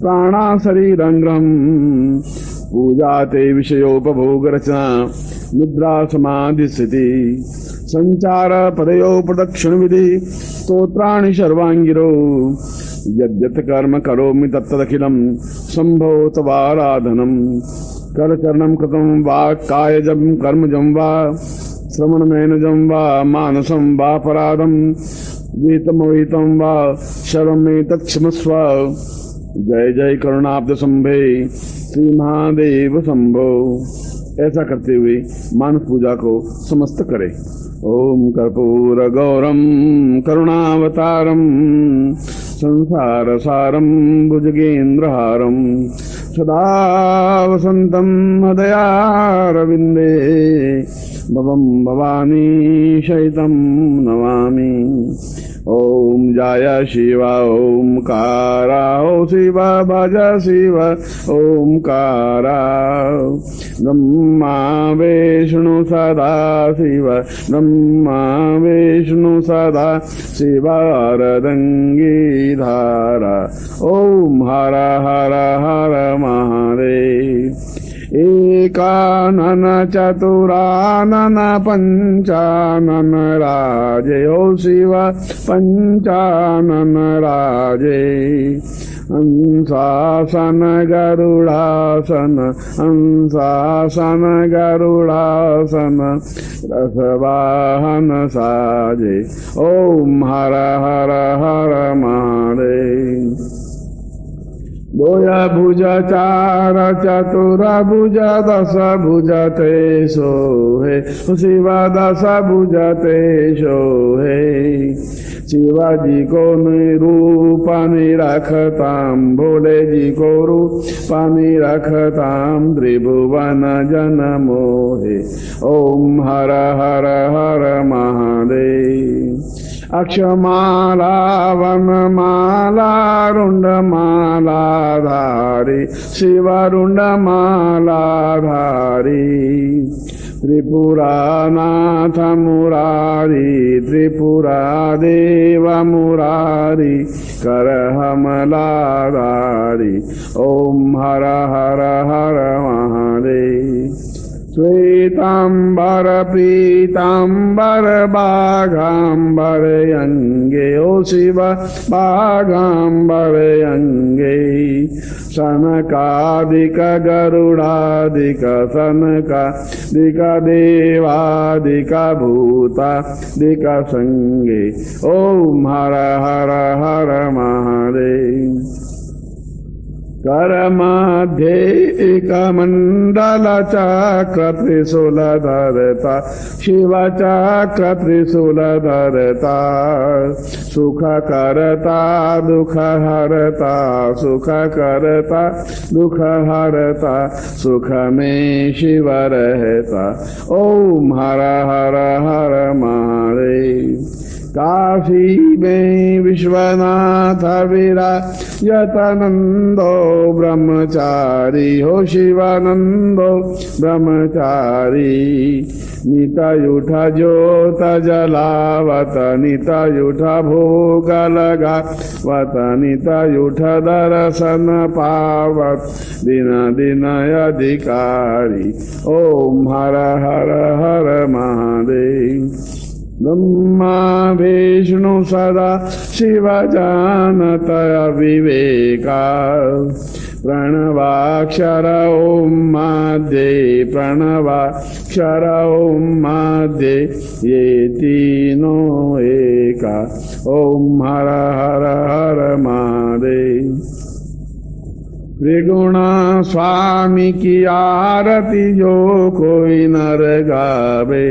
प्राणा शरीरंग्रहं पूजा ते विषयोपभोग रचना निद्रा समाधि स्थिति संचार पदयो प्रदक्षिण विधि स्तोत्राणि सर्वांगिरो यद्यत् कर्म करोमि तत्तदखिलं शंभो तवाराधनम्। करचरणं कृतं वा कायजं कर्मजं वा श्रवणनयनजं वा मानसं वा पराधं गीतमविहितं वा शर्वमेतत् क्षमस्व। जय जय करुणाब्ध संभे श्री महादेव शंभो। ऐसा करते हुए मानस पूजा को समस्त करे। ओम कर्पूर गौरम करुणावतारम संसार सारम भुजगेन्द्रहारम सदा वसंतम हृदयारविंदे भवम भवानी शयितं नमामि। ओम जय शिव ओंकारा ओ शिव भज शिव ओंकारा ब्रह्मा विष्णु सदा शिव ब्रह्मा विष्णु सदा शिवारदंगी धारा। ओम हर हर हर महादेव। एकानन चतुरानन पंचानन राजे ओ शिव पंचानन राजे। हंसासन गरुड़ासन हंसासन गरुड़ासन रसवाहन साजे। ओम हर हर हर महादेव। द्वय भुज चार चतुर भुज दश भुज ते सोहे शिव दश भुज ते सोहे शिवाजी को रूपानी रखताम भोले जी को रूपानी रखताम त्रिभुवन जन मोहे ओम हर हर हर महादेव अक्षमाला वनमाला रुंडमाला धारी शिव रुंडमाला धारी त्रिपुरानाथ मुरारी त्रिपुरा देव मुरारी करहमलाधारी ओम हर हर हर महादेव श्वेतांबर पीतांबर बाघांबर अंगे ओ शिव बाघांबर अंगे सनकादिक गरुडादिक सनकादिक देवादिक भूतादिक संगे ओम हर हर हर महादेव कर मध्ये एक मंडल चक्र त्रिशूल धरता शिव चक्र त्रिशूल धरता सुख करता दुख हरता सुख करता दुख हरता सुख में शिव रहता ओम हर हर हर महादेव काशी में विश्वनाथ विराजतनंदो ब्रह्मचारी हो शिवानंदो ब्रह्मचारी नितयुठ ज्योत जलावत नितयुठ भोग लगावत नितयुठ दर्शन पावत दिन दिन अधिकारी ओम हर हर हर महादेव ब्रह्मा विष्णु सदा शिव जानत विवेका प्रणवाक्षर ओम मध्ये प्रणवाक्षर ओम मध्ये ये तीनों एका ओम हर हर हर महादेव त्रिगुण स्वामी की आरती जो कोई नर गावे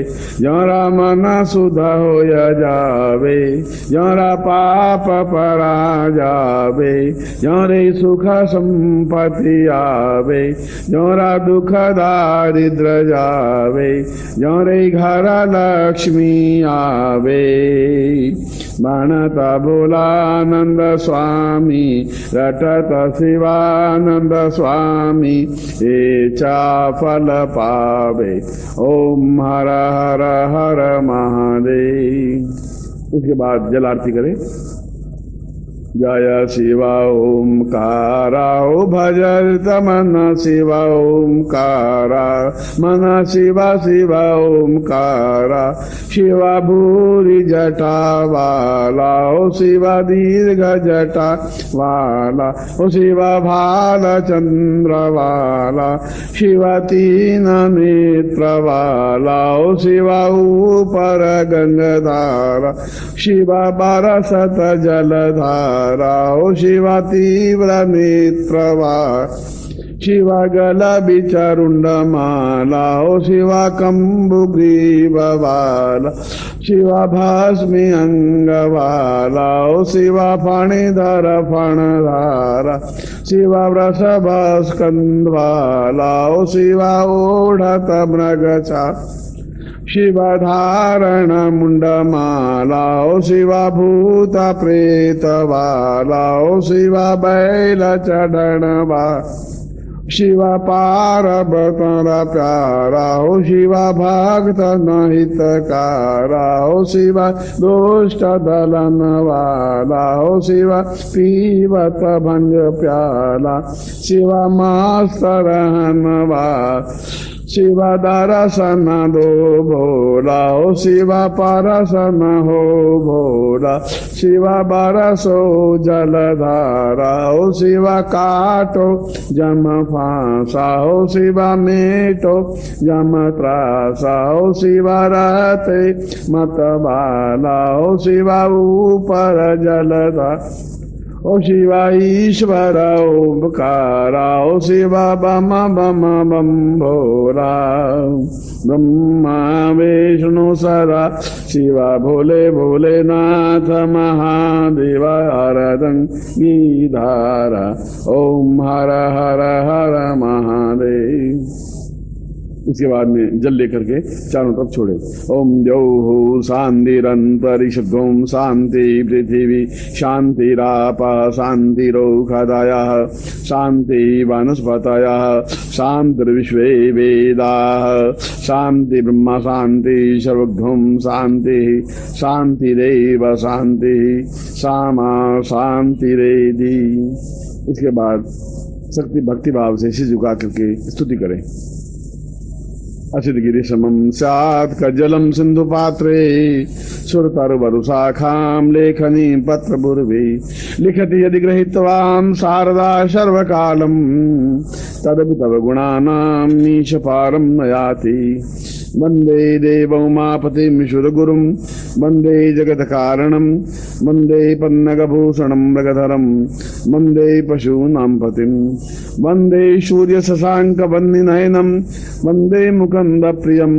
जरा मन सुधा हो जावे जरा पाप परा जावे जरे सुख संपत्ति आवे जरा दुख दारिद्र जावे जरे घर लक्ष्मी आवे बनता भोलानंद स्वामी रटत शिवानंद स्वामी एचा फल पावे ओम हर हर हर महादेव। इसके बाद जल आरती करें। जय शिव ओंकारा ओ भजत मन शिव ओंकारा मन शिव शिव ओंकारा शिव भूरि जटा वाला ओ शिव दीर्घ जटा वाला ओ शिव भाल चंद्र वाला शिव तीन नेत्र वाला ओ शिव ऊपर गंगाधारा शिव बरसत जलधारा ओ शिवा तीव्र नेत्रवा शिवा गल बिचरुंड माला ओ शिवा कंबुग्रीववाला शिवा भास्मी अंगवाला ओ शिवा फणिधर फणधारा शिवा वृषभ स्कंदवाला ओ शिवा ओढ़त मृगचा शिवा धारण मुंडमाला ओ शिवा भूत प्रेत वाला ओ शिवा बैल चढ़णवा शिवा पार्वतर प्यारा ओ शिवा भक्त नहितकारा ओ शिवा दुष्ट दलन वाला ओ शिवा पीवत भंज प्याला शिवा मास्तर रहनवा शिवा दरसन दो भोला ओ शिवा परसन हो भोला शिवा बरसो जलधारा ओ शिवा काटो जम फांसा ओ शिवा मेटो जम त्रासा ओ शिवा रहते मत बाला ओ शिवा ऊपर जलधारा ओ शिवा ईश्वर ओंकारा, ओ शिवा बम बम बम भोला, ब्रह्मा विष्णु सदा शिवा भोले भोलेनाथ महादेवा हरदंगी धारा, ओम हर हर हर महादेव। उसके बाद में जल लेकर के चारों तरफ छोड़े। ओम द्यौः शान्तिरन्तरिक्षं शान्ति पृथिवी शान्तिरापः शान्तिरोषधयः शान्ति वनस्पतयः शान्तिर्विश्वे वेदाः शान्ति ब्रह्म शान्ति सर्वभौम शान्ति शान्तिरेव शान्ति सामा शान्तिरेधि। इसके बाद शक्ति भक्ति भाव से सिर झुका करके स्तुति करें। असितगिरि समम स्यात् कज्जलम सिंधु पात्रे सुरतरुवरुशाखां लेखनी पत्र पूर्वे लिखति यदि गृहीतवान् शारदा सर्वकालम् तदपि तव गुणानां नीशपारं न याति। वन्दे देवौमापतिं सुरगुरुं वन्दे जगत्कारणं वन्दे पन्नगभूषणं मृगधरं वन्दे पशूनां पतिं वन्दे सूर्यशशाङ्कवह्निनयनं वन्दे मुकुन्दप्रियं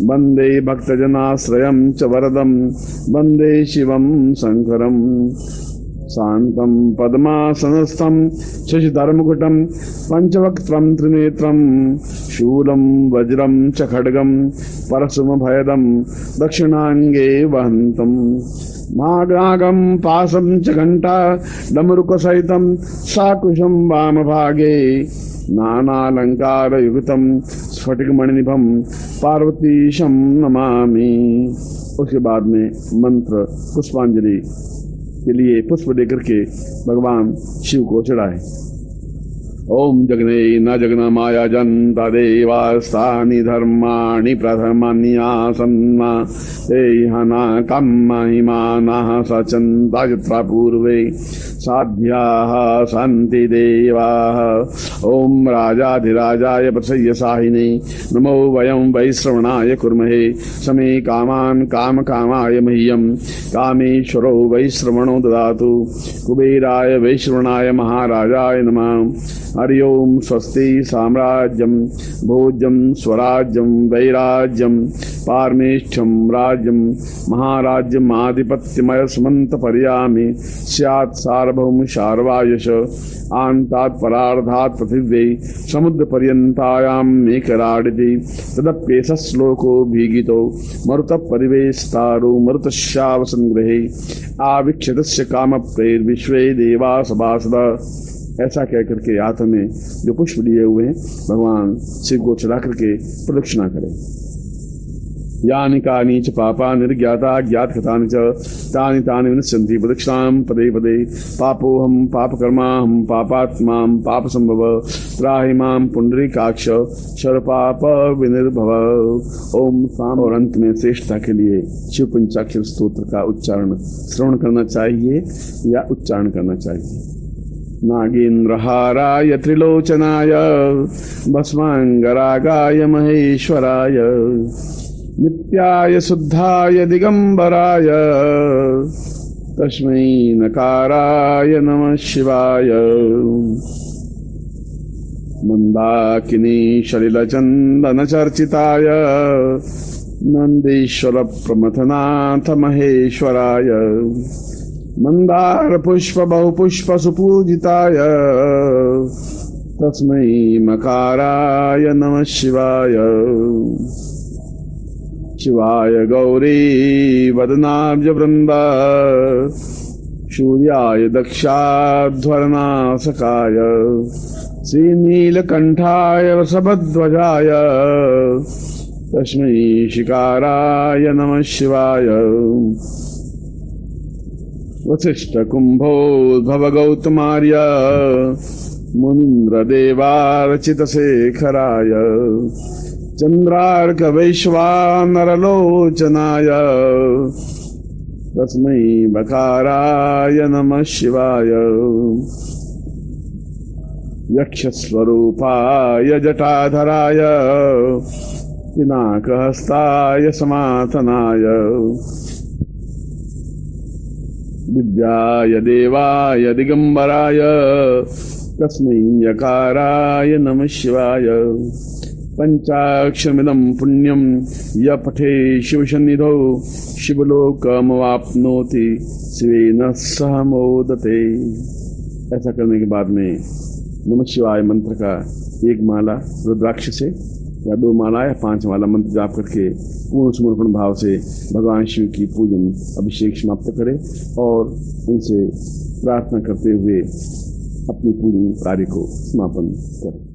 वन्दे भक्तजनाश्रयं च वरदं वन्दे शिवं शङ्करम्। शान्तं पद्मासनस्थं शशिधरमुकुटं पञ्चवक्त्रं त्रिनेत्रं शूलं वज्रं च खड्गं परशुमभयदं दक्षिणाङ्गे वहन्तं नागागं पाशं च घण्टा डमरुकसहितं साकुशं वामभागे नानालङ्कारयुक्तं स्फटिकमणिनिभं पार्वतीशं नमामि। उसके बाद में मंत्र पुष्पांजलि के लिए पुष्प देकर के भगवान शिव को चढ़ाए। ओम जगने न जगन माया जनता देवास्तानि धर्माणि प्रथमान्यासन्ना ते हना कम्महिमानः सचन्ता यत्र पूर्वे साध्याः सन्ति देवाः। ओम राजाधिराजाय प्रसय्यसाहिने नमो वयं वैश्रवणाय कुर्महे समे कामान् कामकामाय मह्यं कामेश्वरो वैश्रवणो ददातु। कुबेराय वैश्रवणाय महाराजाय नमः। हरि ओम स्वस्ति साम्राज्यं भोज्यं स्वराज्यं वैराज्यं पारमेष्ठ्यं राज्यं महाराज्यम् आधिपत्यमय सुमंत पर्यामि स्यात् सार्वभौम शार्वायश आन्तात् परार्धात् पृथिव्यै समुद्र पर्यन्तायां मेकराडिति तदप्येष श्लोको भीगितो मरुत परिवेष्टारो मरुतश्याव संग्रहे आविक्षतस्य कामप्रेर्विश्वे देवा सभासदा। ऐसा कह करके हाथ में जो पुष्प लिए हुए हैं भगवान शिव को चढ़ा करके प्रदक्षिणा करें। यानि कानि च पापा निर्ज्ञाता ज्ञात कृतानि च तानि तानि विनश्यन्ति प्रदक्षिणां पदे पदे। पापोऽहं पापकर्माहं पापात्मा पाप संभव त्राहि मां पुंडरीकाक्ष सर्वपाप विनिर्भव। ओम शाम और अंत में श्रेष्ठता के लिए शिव पंचाक्षर स्तोत्र का उच्चारण श्रवण करना चाहिए या उच्चारण करना चाहिए। नागेन्द्रहाराय त्रिलोचनाय भस्मांगरागाय महेश्वराय नित्याय शुद्धाय दिगंबराय तस्मै नकाराय नमः शिवाय। मंदाकिनी सलिलचंदन चर्चिताय नंदीश्वर प्रमथनाथ महेश्वराय मंदार पुष्प बहुपुष्प सुपूजिताय तस्मै मकाराय नमः शिवाय। शिवाय गौरी वदनाब्ज वृंद सूर्याय दक्षाध्वरनाशकाय श्रीनीलकंठाय वृषभध्वजाय तस्मै शिकाराय नमः शिवाय। वसिष्ठ कुंभोद्भव गौतमार्य मुनीन्द्र देवार्चित शेखराय चंद्रार्क वैश्वानरलोचनाय तस्मै बकाराय नमः शिवाय। यक्षस्वरूपाय जटाधराय पिनाकहस्ताय समातनाय विद्याय देवाय दिगंबराय तस्मै यकाराय नमः शिवाय। पंचाक्षरमिदं पुण्यं य पठे शिवसन्निधौ शिवलोकमवाप्नोति शिवेन सह मोदते। ऐसा करने के बाद में नमः शिवाय मंत्र का एक माला रुद्राक्ष से या 2 माला या 5 माला मंत्र जाप करके पूर्ण समर्पण भाव से भगवान शिव की पूजन अभिषेक समाप्त करें और उनसे प्रार्थना करते हुए अपनी पूजन कार्य को समापन करें।